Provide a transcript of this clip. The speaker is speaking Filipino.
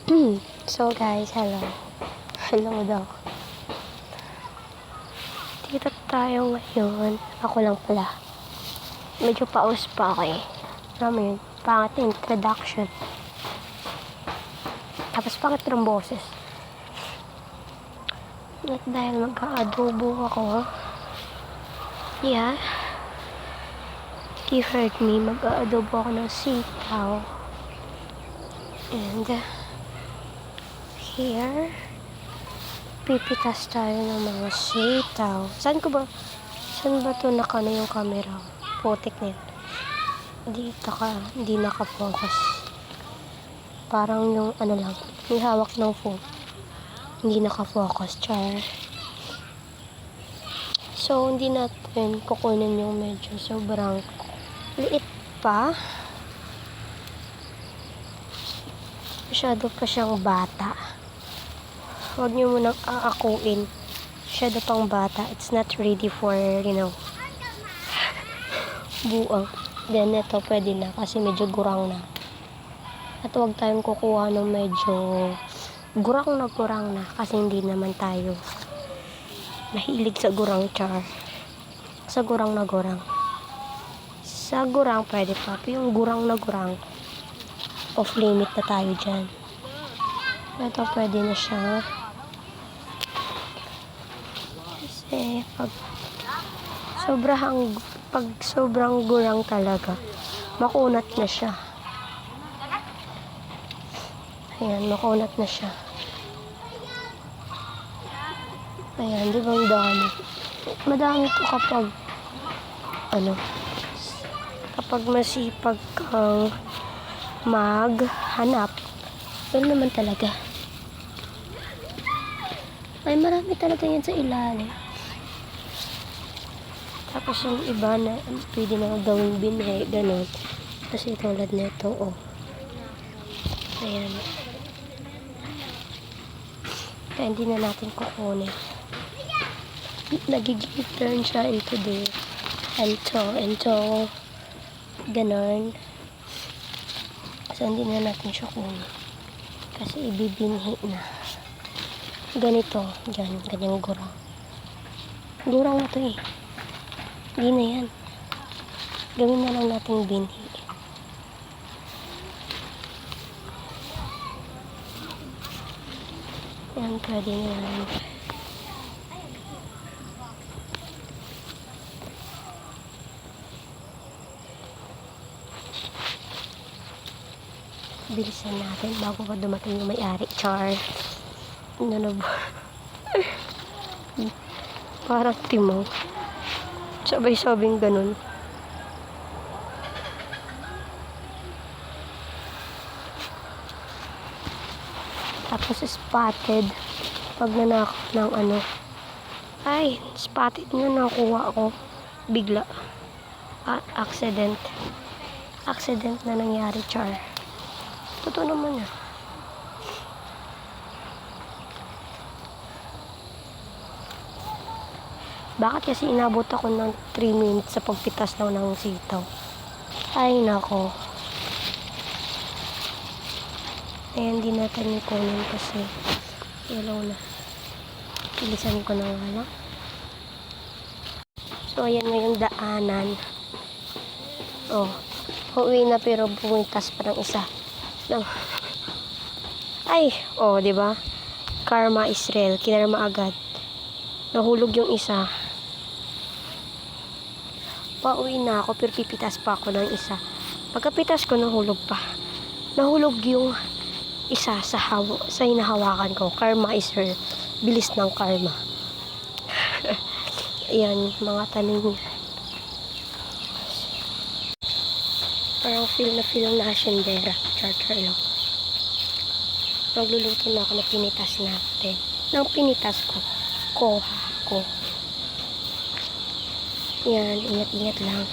So guys, hello. Hello daw. Dito tayo ngayon. Ako lang pala. Medyo paus pa ako eh. Alam mo yun, pangit na introduction. Tapos pangit ng boses. At dahil mag-aadobo ako, yeah, you heard me, mag-aadobo ako ng sitaw. And here, pipitas tayo ng mga sitaw. Saan ba ito nakano yung camera? Putik na yun. Hindi nakafocus. Parang yung ano lang, yung hawak ng phone. Hindi nakafocus, char. So, hindi natin kukunin yung medyo sobrang liit pa. Masyado pa siyang bata. Huwag niyo munang aakuin. Masyado pang bata. It's not ready for, buang. Then, ito pwede na kasi medyo gurang na. At huwag tayong kukuha ng medyo gurang na kasi hindi naman tayo mahilig sa gurang, char. Sa gurang na gurang. Sa gurang pwede pa. Yung gurang na gurang, off limit na tayo dyan. Ito pwede na siya. Kasi pag sobrang gurang talaga, makunat na siya. Ayan, makunat na siya. Ayan, di ba ang dami? Madami to kapag masipag kang maghanap. Yun naman talaga. Ay, marami talaga yan sa ilalim. Tapos yung iba na pwede na gawing binhe, ganun. Kasi tulad nito, oh. Ayan. Kaya hindi na natin kukunin. Nagiging turn siya into there. Into. Ganun. So, hindi na natin siya kunin. Kasi ibibinhi na. Ganito. Ganyang gurang. Gurang na to eh. Hindi na yan. Gawin na lang natin binhi. Yan, pwede na yan. Bilisan natin bago pa dumating yung may-ari, char. Ano ba? Parang timong. Sabay-sabing ganun. Tapos spotted. Pag nanakaw ng ay, spotted nga nakuha ako. Bigla. Accident na nangyari, char. Totoo naman yan. Bakit kasi inabot ako ng 3 minutes sa pagpitas lang ng sitaw? Ay, nako. Ayan, hindi natin ikunin kasi ilaw na. Bilisan ko na nga lang. So, ayan na yung daanan. Oh, uwi na pero bumitas pa ng isa. No. Ay, oh, diba? Karma is real. Kinarma agad. Nahulog yung isa. Pauwi na ako pero pipitas pa ako ng isa. Pagkapitas ko, nahulog pa. Nahulog yung isa sa hinahawakan ko. Karma is real. Bilis ng karma. Ayan, mga tanim. Parang feel na asyendera. Char lang. Magluluto na ako na pinitas natin. Nang pinitas ko, kuha ko. Yan, ingat-ingat lang.